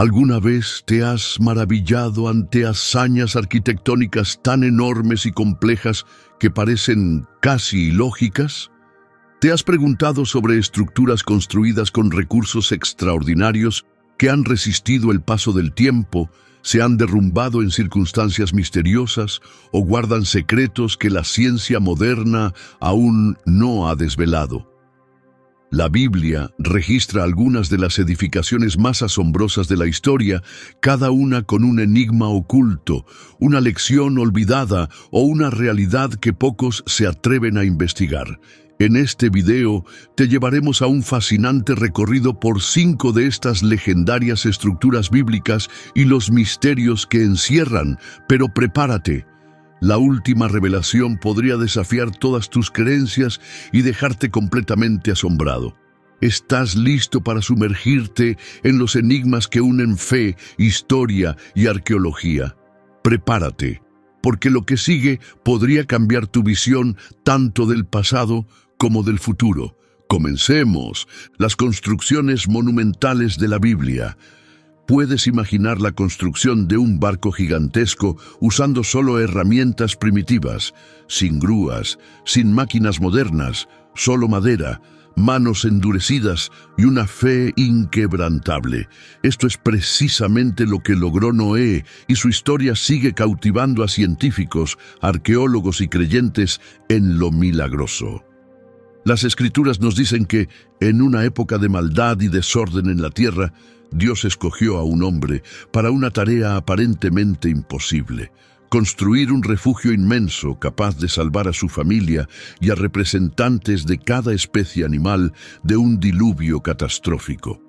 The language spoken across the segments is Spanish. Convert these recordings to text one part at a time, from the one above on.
¿Alguna vez te has maravillado ante hazañas arquitectónicas tan enormes y complejas que parecen casi ilógicas? ¿Te has preguntado sobre estructuras construidas con recursos extraordinarios que han resistido el paso del tiempo, se han derrumbado en circunstancias misteriosas o guardan secretos que la ciencia moderna aún no ha desvelado? La Biblia registra algunas de las edificaciones más asombrosas de la historia, cada una con un enigma oculto, una lección olvidada o una realidad que pocos se atreven a investigar. En este video te llevaremos a un fascinante recorrido por 5 de estas legendarias estructuras bíblicas y los misterios que encierran, pero prepárate. La última revelación podría desafiar todas tus creencias y dejarte completamente asombrado. ¿Estás listo para sumergirte en los enigmas que unen fe, historia y arqueología? Prepárate, porque lo que sigue podría cambiar tu visión tanto del pasado como del futuro. Comencemos. Las construcciones monumentales de la Biblia. Puedes imaginar la construcción de un barco gigantesco usando solo herramientas primitivas, sin grúas, sin máquinas modernas, solo madera, manos endurecidas y una fe inquebrantable. Esto es precisamente lo que logró Noé, y su historia sigue cautivando a científicos, arqueólogos y creyentes en lo milagroso. Las Escrituras nos dicen que, en una época de maldad y desorden en la tierra, Dios escogió a un hombre para una tarea aparentemente imposible: construir un refugio inmenso capaz de salvar a su familia y a representantes de cada especie animal de un diluvio catastrófico.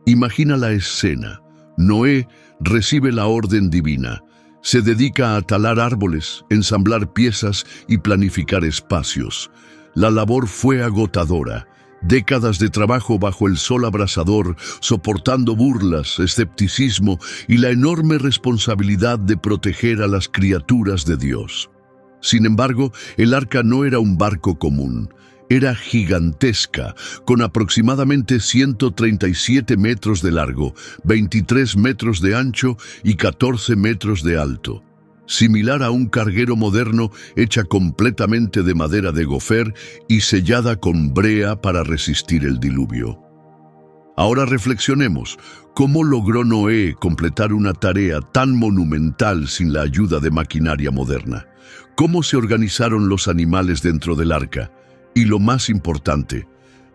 Imagina la escena. Noé recibe la orden divina. Se dedica a talar árboles, ensamblar piezas y planificar espacios. La labor fue agotadora. Décadas de trabajo bajo el sol abrasador, soportando burlas, escepticismo y la enorme responsabilidad de proteger a las criaturas de Dios. Sin embargo, el arca no era un barco común. Era gigantesca, con aproximadamente 137 metros de largo, 23 metros de ancho y 14 metros de alto. Similar a un carguero moderno hecha completamente de madera de gofer y sellada con brea para resistir el diluvio. Ahora reflexionemos. ¿Cómo logró Noé completar una tarea tan monumental sin la ayuda de maquinaria moderna? ¿Cómo se organizaron los animales dentro del arca? Y lo más importante,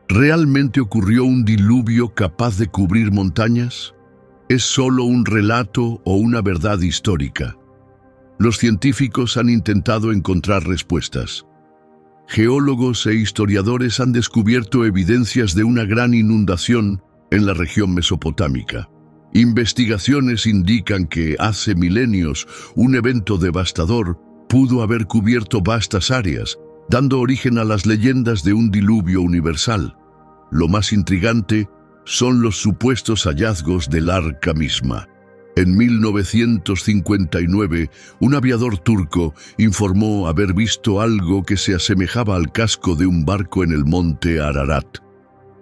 ¿realmente ocurrió un diluvio capaz de cubrir montañas? ¿Es solo un relato o una verdad histórica? Los científicos han intentado encontrar respuestas. Geólogos e historiadores han descubierto evidencias de una gran inundación en la región mesopotámica. Investigaciones indican que hace milenios un evento devastador pudo haber cubierto vastas áreas, dando origen a las leyendas de un diluvio universal. Lo más intrigante son los supuestos hallazgos del arca misma. En 1959, un aviador turco informó haber visto algo que se asemejaba al casco de un barco en el monte Ararat.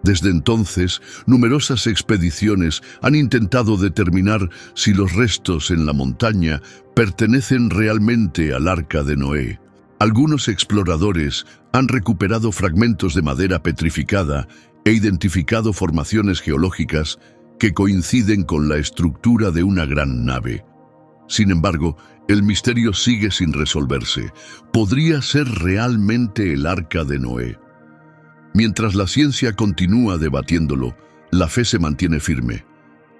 Desde entonces, numerosas expediciones han intentado determinar si los restos en la montaña pertenecen realmente al arca de Noé. Algunos exploradores han recuperado fragmentos de madera petrificada e identificado formaciones geológicas que coinciden con la estructura de una gran nave. Sin embargo, el misterio sigue sin resolverse. ¿Podría ser realmente el arca de Noé? Mientras la ciencia continúa debatiéndolo, la fe se mantiene firme.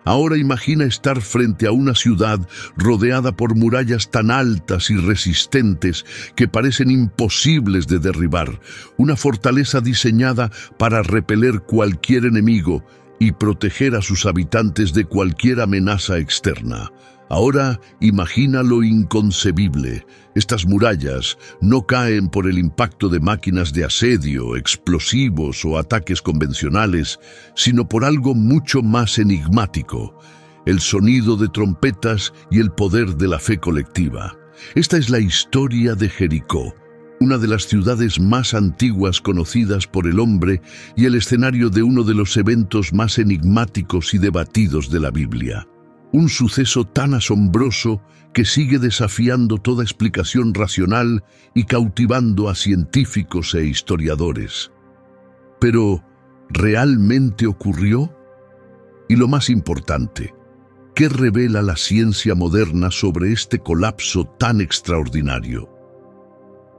Ahora imagina estar frente a una ciudad rodeada por murallas tan altas y resistentes que parecen imposibles de derribar, una fortaleza diseñada para repeler cualquier enemigo y proteger a sus habitantes de cualquier amenaza externa. Ahora imagina lo inconcebible. Estas murallas no caen por el impacto de máquinas de asedio, explosivos o ataques convencionales, sino por algo mucho más enigmático: el sonido de trompetas y el poder de la fe colectiva. Esta es la historia de Jericó, una de las ciudades más antiguas conocidas por el hombre y el escenario de uno de los eventos más enigmáticos y debatidos de la Biblia. Un suceso tan asombroso que sigue desafiando toda explicación racional y cautivando a científicos e historiadores. Pero, ¿realmente ocurrió? Y lo más importante, ¿qué revela la ciencia moderna sobre este colapso tan extraordinario?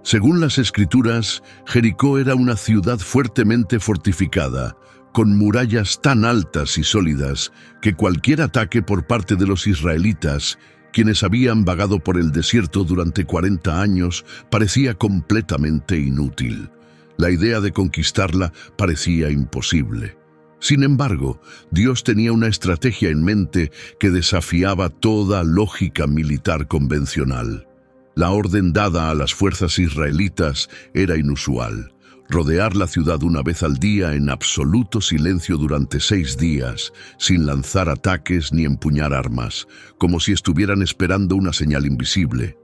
Según las Escrituras, Jericó era una ciudad fuertemente fortificada, con murallas tan altas y sólidas que cualquier ataque por parte de los israelitas, quienes habían vagado por el desierto durante 40 años, parecía completamente inútil. La idea de conquistarla parecía imposible. Sin embargo, Dios tenía una estrategia en mente que desafiaba toda lógica militar convencional. La orden dada a las fuerzas israelitas era inusual: rodear la ciudad una vez al día en absoluto silencio durante 6 días, sin lanzar ataques ni empuñar armas, como si estuvieran esperando una señal invisible.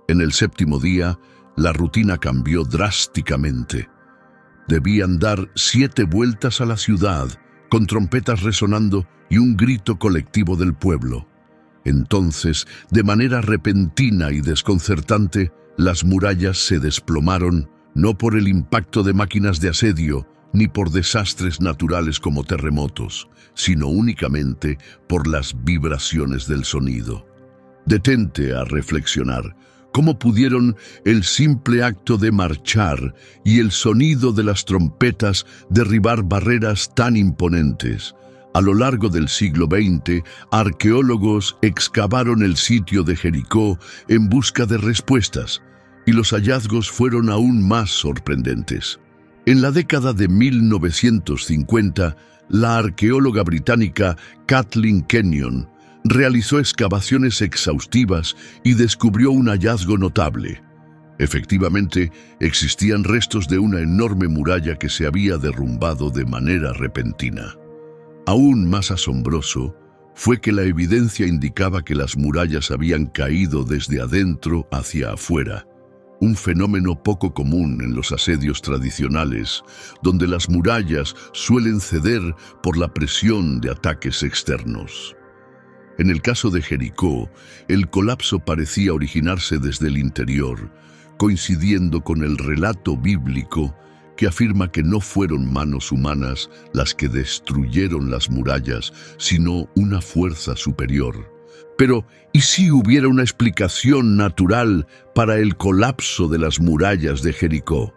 En el 7º día, la rutina cambió drásticamente. Debían dar 7 vueltas a la ciudad, con trompetas resonando y un grito colectivo del pueblo. Entonces, de manera repentina y desconcertante, las murallas se desplomaron, no por el impacto de máquinas de asedio, ni por desastres naturales como terremotos, sino únicamente por las vibraciones del sonido. Detente a reflexionar. ¿Cómo pudieron el simple acto de marchar y el sonido de las trompetas derribar barreras tan imponentes? A lo largo del siglo XX, arqueólogos excavaron el sitio de Jericó en busca de respuestas, y los hallazgos fueron aún más sorprendentes. En la década de 1950, la arqueóloga británica Kathleen Kenyon realizó excavaciones exhaustivas y descubrió un hallazgo notable. Efectivamente, existían restos de una enorme muralla que se había derrumbado de manera repentina. Aún más asombroso fue que la evidencia indicaba que las murallas habían caído desde adentro hacia afuera, un fenómeno poco común en los asedios tradicionales, donde las murallas suelen ceder por la presión de ataques externos. En el caso de Jericó, el colapso parecía originarse desde el interior, coincidiendo con el relato bíblico que afirma que no fueron manos humanas las que destruyeron las murallas, sino una fuerza superior. Pero, ¿y si hubiera una explicación natural para el colapso de las murallas de Jericó?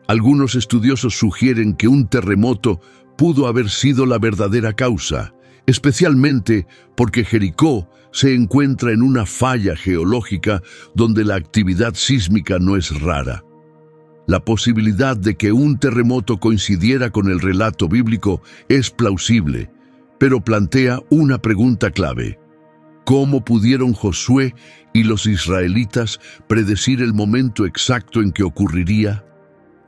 Algunos estudiosos sugieren que un terremoto pudo haber sido la verdadera causa, especialmente porque Jericó se encuentra en una falla geológica donde la actividad sísmica no es rara. La posibilidad de que un terremoto coincidiera con el relato bíblico es plausible, pero plantea una pregunta clave: ¿cómo pudieron Josué y los israelitas predecir el momento exacto en que ocurriría?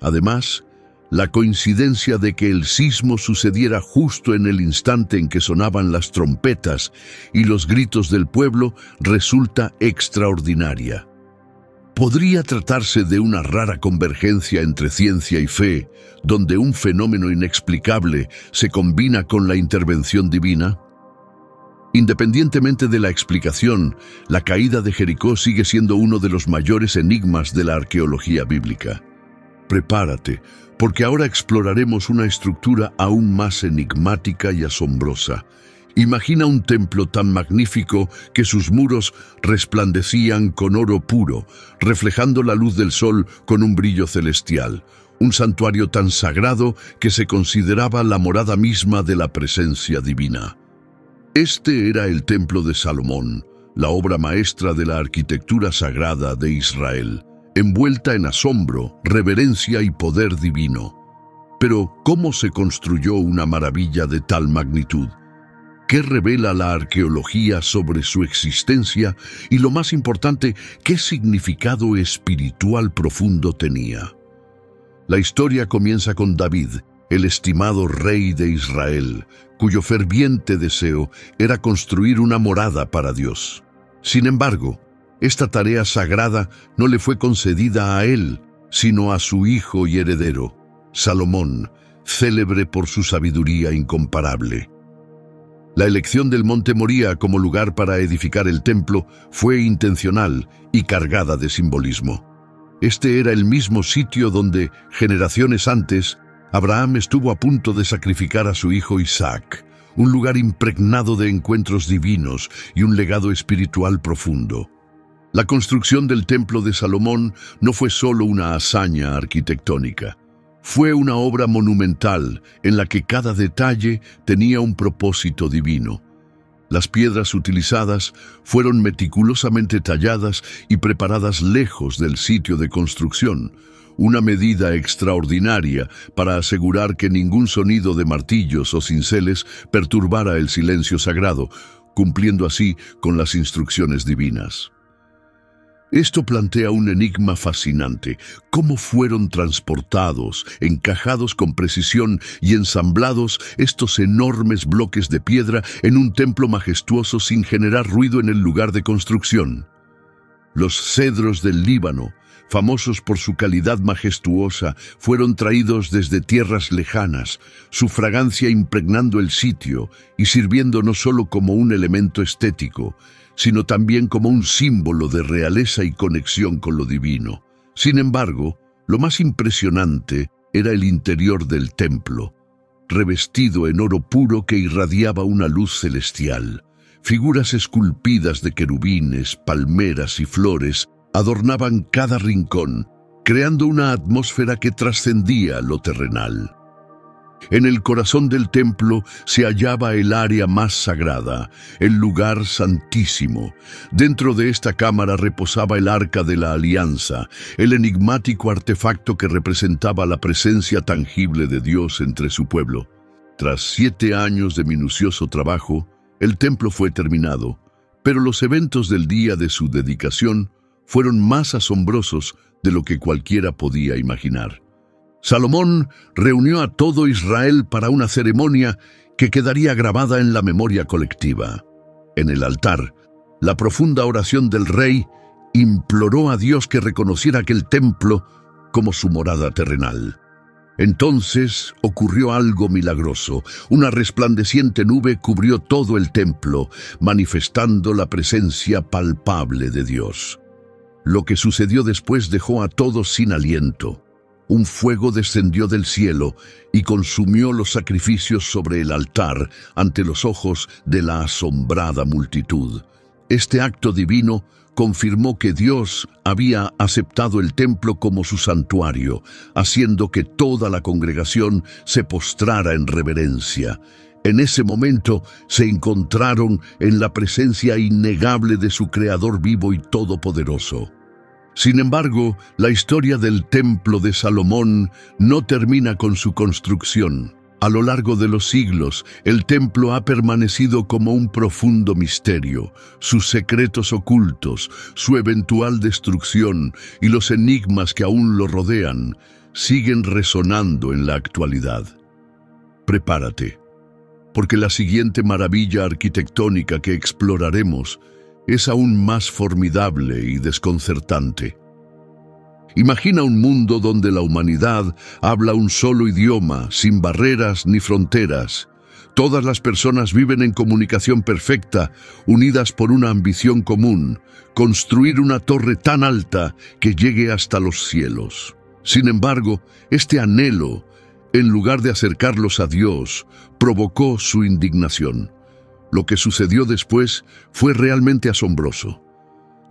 Además, la coincidencia de que el sismo sucediera justo en el instante en que sonaban las trompetas y los gritos del pueblo resulta extraordinaria. ¿Podría tratarse de una rara convergencia entre ciencia y fe, donde un fenómeno inexplicable se combina con la intervención divina? Independientemente de la explicación, la caída de Jericó sigue siendo uno de los mayores enigmas de la arqueología bíblica. Prepárate, porque ahora exploraremos una estructura aún más enigmática y asombrosa. Imagina un templo tan magnífico que sus muros resplandecían con oro puro, reflejando la luz del sol con un brillo celestial. Un santuario tan sagrado que se consideraba la morada misma de la presencia divina. Este era el templo de Salomón, la obra maestra de la arquitectura sagrada de Israel, envuelta en asombro, reverencia y poder divino. Pero, ¿cómo se construyó una maravilla de tal magnitud? ¿Qué revela la arqueología sobre su existencia? Y lo más importante, ¿qué significado espiritual profundo tenía? La historia comienza con David, el estimado rey de Israel, cuyo ferviente deseo era construir una morada para Dios. Sin embargo, esta tarea sagrada no le fue concedida a él, sino a su hijo y heredero, Salomón, célebre por su sabiduría incomparable. La elección del monte Moría como lugar para edificar el templo fue intencional y cargada de simbolismo. Este era el mismo sitio donde, generaciones antes, Abraham estuvo a punto de sacrificar a su hijo Isaac, un lugar impregnado de encuentros divinos y un legado espiritual profundo. La construcción del Templo de Salomón no fue solo una hazaña arquitectónica. Fue una obra monumental en la que cada detalle tenía un propósito divino. Las piedras utilizadas fueron meticulosamente talladas y preparadas lejos del sitio de construcción, una medida extraordinaria para asegurar que ningún sonido de martillos o cinceles perturbara el silencio sagrado, cumpliendo así con las instrucciones divinas. Esto plantea un enigma fascinante: ¿cómo fueron transportados, encajados con precisión y ensamblados estos enormes bloques de piedra en un templo majestuoso sin generar ruido en el lugar de construcción? Los cedros del Líbano, famosos por su calidad majestuosa, fueron traídos desde tierras lejanas, su fragancia impregnando el sitio y sirviendo no solo como un elemento estético, sino también como un símbolo de realeza y conexión con lo divino. Sin embargo, lo más impresionante era el interior del templo, revestido en oro puro que irradiaba una luz celestial. Figuras esculpidas de querubines, palmeras y flores adornaban cada rincón, creando una atmósfera que trascendía lo terrenal. En el corazón del templo se hallaba el área más sagrada, el lugar santísimo. Dentro de esta cámara reposaba el Arca de la Alianza, el enigmático artefacto que representaba la presencia tangible de Dios entre su pueblo. Tras 7 años de minucioso trabajo, el templo fue terminado, pero los eventos del día de su dedicación fueron más asombrosos de lo que cualquiera podía imaginar. Salomón reunió a todo Israel para una ceremonia que quedaría grabada en la memoria colectiva. En el altar, la profunda oración del rey imploró a Dios que reconociera aquel templo como su morada terrenal. Entonces ocurrió algo milagroso. Una resplandeciente nube cubrió todo el templo, manifestando la presencia palpable de Dios. Lo que sucedió después dejó a todos sin aliento. Un fuego descendió del cielo y consumió los sacrificios sobre el altar ante los ojos de la asombrada multitud. Este acto divino confirmó que Dios había aceptado el templo como su santuario, haciendo que toda la congregación se postrara en reverencia. En ese momento se encontraron en la presencia innegable de su Creador vivo y todopoderoso. Sin embargo, la historia del Templo de Salomón no termina con su construcción. A lo largo de los siglos, el templo ha permanecido como un profundo misterio. Sus secretos ocultos, su eventual destrucción y los enigmas que aún lo rodean siguen resonando en la actualidad. Prepárate, porque la siguiente maravilla arquitectónica que exploraremos es aún más formidable y desconcertante. Imagina un mundo donde la humanidad habla un solo idioma, sin barreras ni fronteras. Todas las personas viven en comunicación perfecta, unidas por una ambición común: construir una torre tan alta que llegue hasta los cielos. Sin embargo, este anhelo, en lugar de acercarlos a Dios, provocó su indignación. Lo que sucedió después fue realmente asombroso.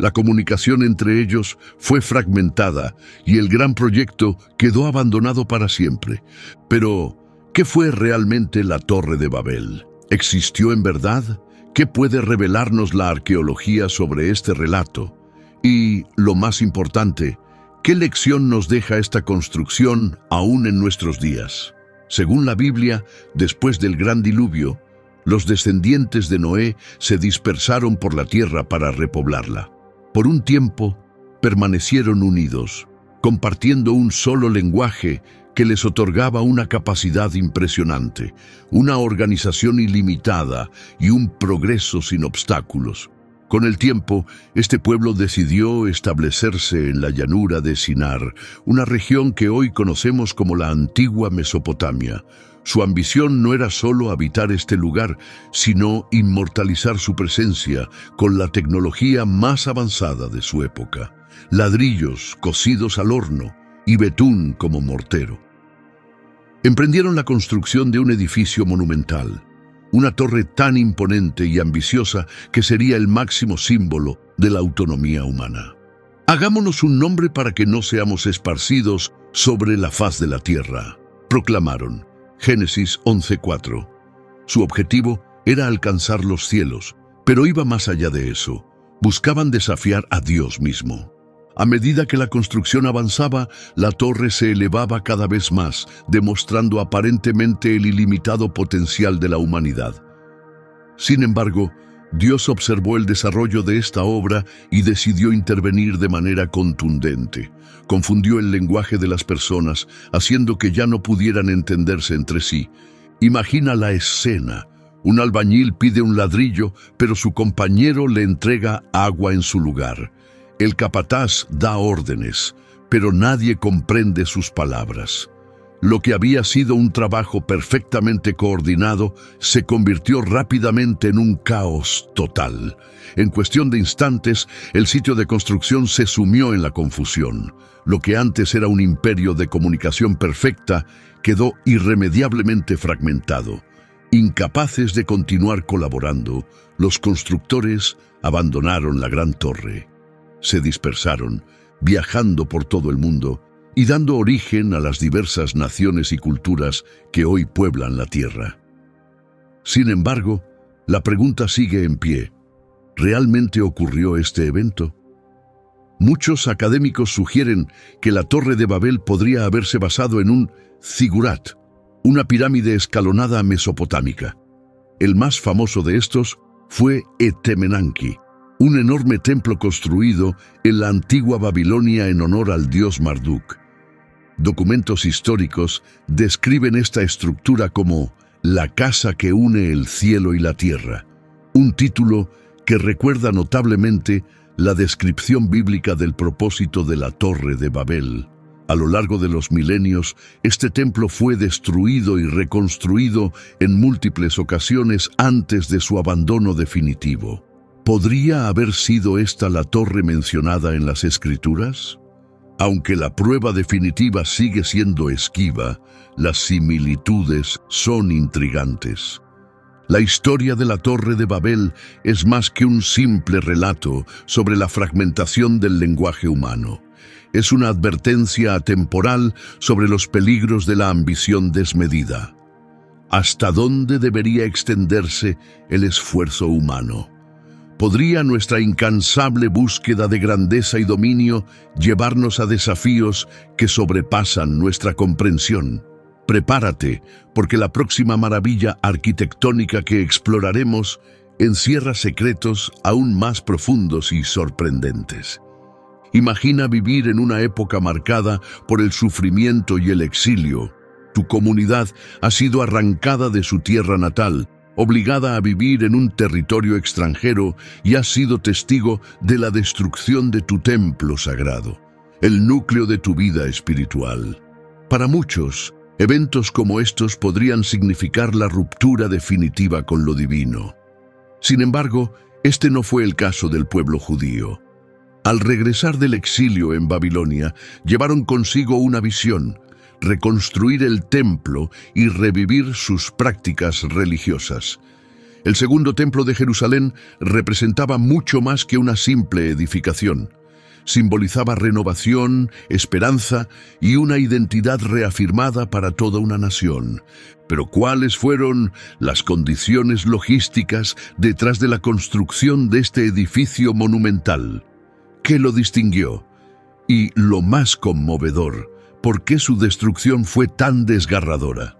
La comunicación entre ellos fue fragmentada y el gran proyecto quedó abandonado para siempre. Pero, ¿qué fue realmente la Torre de Babel? ¿Existió en verdad? ¿Qué puede revelarnos la arqueología sobre este relato? Y, lo más importante, ¿qué lección nos deja esta construcción aún en nuestros días? Según la Biblia, después del gran diluvio, los descendientes de Noé se dispersaron por la tierra para repoblarla. Por un tiempo, permanecieron unidos, compartiendo un solo lenguaje que les otorgaba una capacidad impresionante, una organización ilimitada y un progreso sin obstáculos. Con el tiempo, este pueblo decidió establecerse en la llanura de Sinar, una región que hoy conocemos como la antigua Mesopotamia. Su ambición no era solo habitar este lugar, sino inmortalizar su presencia con la tecnología más avanzada de su época: ladrillos cocidos al horno y betún como mortero. Emprendieron la construcción de un edificio monumental, una torre tan imponente y ambiciosa que sería el máximo símbolo de la autonomía humana. «Hagámonos un nombre para que no seamos esparcidos sobre la faz de la tierra», proclamaron. Génesis 11:4. Su objetivo era alcanzar los cielos, pero iba más allá de eso. Buscaban desafiar a Dios mismo. A medida que la construcción avanzaba, la torre se elevaba cada vez más, demostrando aparentemente el ilimitado potencial de la humanidad. Sin embargo, Dios observó el desarrollo de esta obra y decidió intervenir de manera contundente. Confundió el lenguaje de las personas, haciendo que ya no pudieran entenderse entre sí. Imagina la escena. Un albañil pide un ladrillo, pero su compañero le entrega agua en su lugar. El capataz da órdenes, pero nadie comprende sus palabras. Lo que había sido un trabajo perfectamente coordinado se convirtió rápidamente en un caos total. En cuestión de instantes, el sitio de construcción se sumió en la confusión. Lo que antes era un imperio de comunicación perfecta quedó irremediablemente fragmentado. Incapaces de continuar colaborando, los constructores abandonaron la gran torre. Se dispersaron, viajando por todo el mundo y dando origen a las diversas naciones y culturas que hoy pueblan la tierra. Sin embargo, la pregunta sigue en pie. ¿Realmente ocurrió este evento? Muchos académicos sugieren que la Torre de Babel podría haberse basado en un zigurat, una pirámide escalonada mesopotámica. El más famoso de estos fue Etemenanki, un enorme templo construido en la antigua Babilonia en honor al dios Marduk. Documentos históricos describen esta estructura como la casa que une el cielo y la tierra, un título que recuerda notablemente la descripción bíblica del propósito de la Torre de Babel. A lo largo de los milenios, este templo fue destruido y reconstruido en múltiples ocasiones antes de su abandono definitivo. ¿Podría haber sido esta la torre mencionada en las Escrituras? Aunque la prueba definitiva sigue siendo esquiva, las similitudes son intrigantes. La historia de la Torre de Babel es más que un simple relato sobre la fragmentación del lenguaje humano. Es una advertencia atemporal sobre los peligros de la ambición desmedida. ¿Hasta dónde debería extenderse el esfuerzo humano? ¿Podría nuestra incansable búsqueda de grandeza y dominio llevarnos a desafíos que sobrepasan nuestra comprensión? Prepárate, porque la próxima maravilla arquitectónica que exploraremos encierra secretos aún más profundos y sorprendentes. Imagina vivir en una época marcada por el sufrimiento y el exilio. Tu comunidad ha sido arrancada de su tierra natal, obligada a vivir en un territorio extranjero, y has sido testigo de la destrucción de tu templo sagrado, el núcleo de tu vida espiritual. Para muchos, eventos como estos podrían significar la ruptura definitiva con lo divino. Sin embargo, este no fue el caso del pueblo judío. Al regresar del exilio en Babilonia, llevaron consigo una visión: reconstruir el templo y revivir sus prácticas religiosas. El segundo templo de Jerusalén representaba mucho más que una simple edificación. Simbolizaba renovación, esperanza y una identidad reafirmada para toda una nación. Pero ¿cuáles fueron las condiciones logísticas detrás de la construcción de este edificio monumental? ¿Qué lo distinguió? Y lo más conmovedor, ¿por qué su destrucción fue tan desgarradora?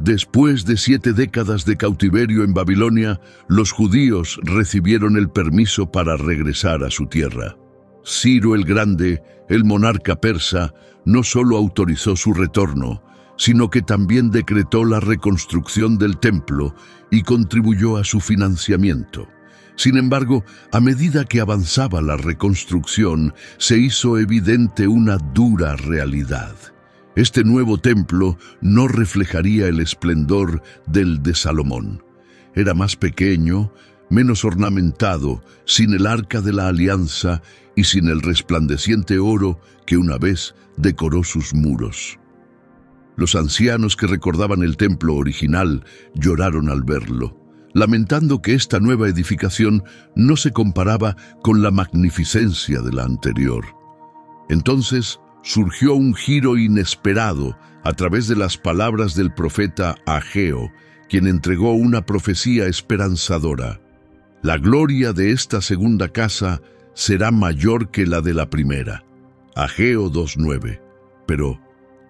Después de 7 décadas de cautiverio en Babilonia, los judíos recibieron el permiso para regresar a su tierra. Ciro el Grande, el monarca persa, no solo autorizó su retorno, sino que también decretó la reconstrucción del templo y contribuyó a su financiamiento. Sin embargo, a medida que avanzaba la reconstrucción, se hizo evidente una dura realidad. Este nuevo templo no reflejaría el esplendor del de Salomón. Era más pequeño, menos ornamentado, sin el arca de la alianza y sin el resplandeciente oro que una vez decoró sus muros. Los ancianos que recordaban el templo original lloraron al verlo, lamentando que esta nueva edificación no se comparaba con la magnificencia de la anterior. Entonces surgió un giro inesperado a través de las palabras del profeta Ageo, quien entregó una profecía esperanzadora. La gloria de esta segunda casa será mayor que la de la primera. Ageo 2:9. Pero,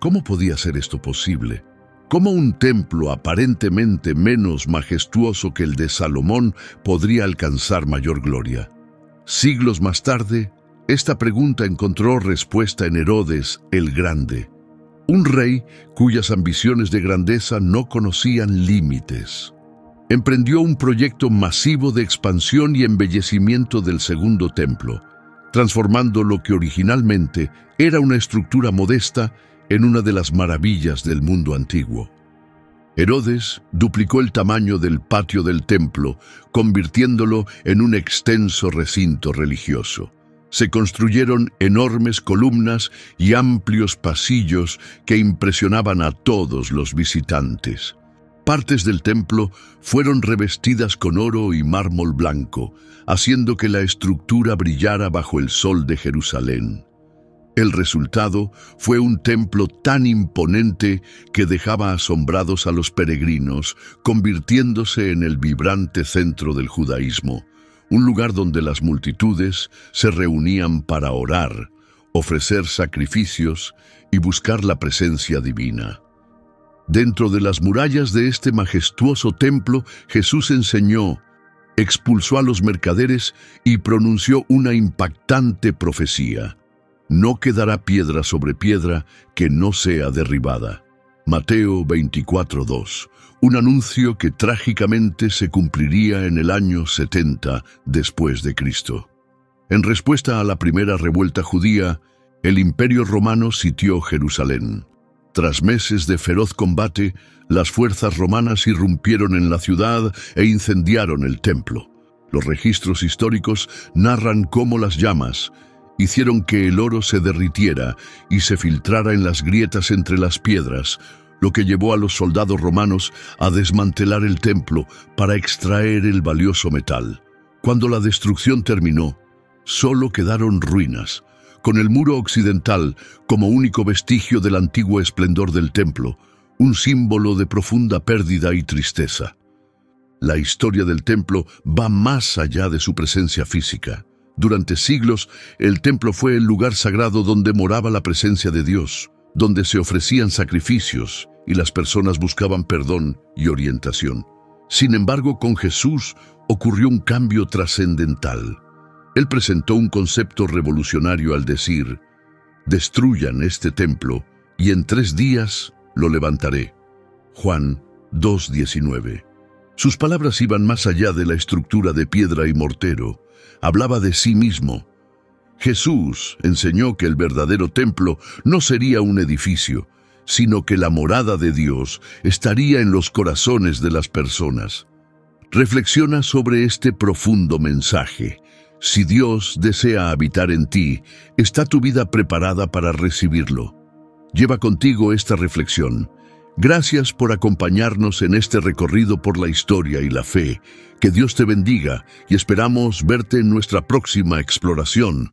¿cómo podía ser esto posible? ¿Cómo un templo aparentemente menos majestuoso que el de Salomón podría alcanzar mayor gloria? Siglos más tarde, esta pregunta encontró respuesta en Herodes el Grande, un rey cuyas ambiciones de grandeza no conocían límites. Emprendió un proyecto masivo de expansión y embellecimiento del segundo templo, transformando lo que originalmente era una estructura modesta en una de las maravillas del mundo antiguo. Herodes duplicó el tamaño del patio del templo, convirtiéndolo en un extenso recinto religioso. Se construyeron enormes columnas y amplios pasillos que impresionaban a todos los visitantes. Partes del templo fueron revestidas con oro y mármol blanco, haciendo que la estructura brillara bajo el sol de Jerusalén. El resultado fue un templo tan imponente que dejaba asombrados a los peregrinos, convirtiéndose en el vibrante centro del judaísmo, un lugar donde las multitudes se reunían para orar, ofrecer sacrificios y buscar la presencia divina. Dentro de las murallas de este majestuoso templo, Jesús enseñó, expulsó a los mercaderes y pronunció una impactante profecía. No quedará piedra sobre piedra que no sea derribada. Mateo 24:2, un anuncio que trágicamente se cumpliría en el año 70 después de Cristo. En respuesta a la primera revuelta judía, el Imperio Romano sitió Jerusalén. Tras meses de feroz combate, las fuerzas romanas irrumpieron en la ciudad e incendiaron el templo. Los registros históricos narran cómo las llamas hicieron que el oro se derritiera y se filtrara en las grietas entre las piedras, lo que llevó a los soldados romanos a desmantelar el templo para extraer el valioso metal. Cuando la destrucción terminó, solo quedaron ruinas, con el muro occidental como único vestigio del antiguo esplendor del templo, un símbolo de profunda pérdida y tristeza. La historia del templo va más allá de su presencia física. Durante siglos, el templo fue el lugar sagrado donde moraba la presencia de Dios, donde se ofrecían sacrificios y las personas buscaban perdón y orientación. Sin embargo, con Jesús ocurrió un cambio trascendental. Él presentó un concepto revolucionario al decir, «Destruyan este templo y en 3 días lo levantaré». Juan 2:19. Sus palabras iban más allá de la estructura de piedra y mortero. Hablaba de sí mismo. Jesús enseñó que el verdadero templo no sería un edificio, sino que la morada de Dios estaría en los corazones de las personas. Reflexiona sobre este profundo mensaje. Si Dios desea habitar en ti, ¿está tu vida preparada para recibirlo? Lleva contigo esta reflexión. Gracias por acompañarnos en este recorrido por la historia y la fe. Que Dios te bendiga y esperamos verte en nuestra próxima exploración.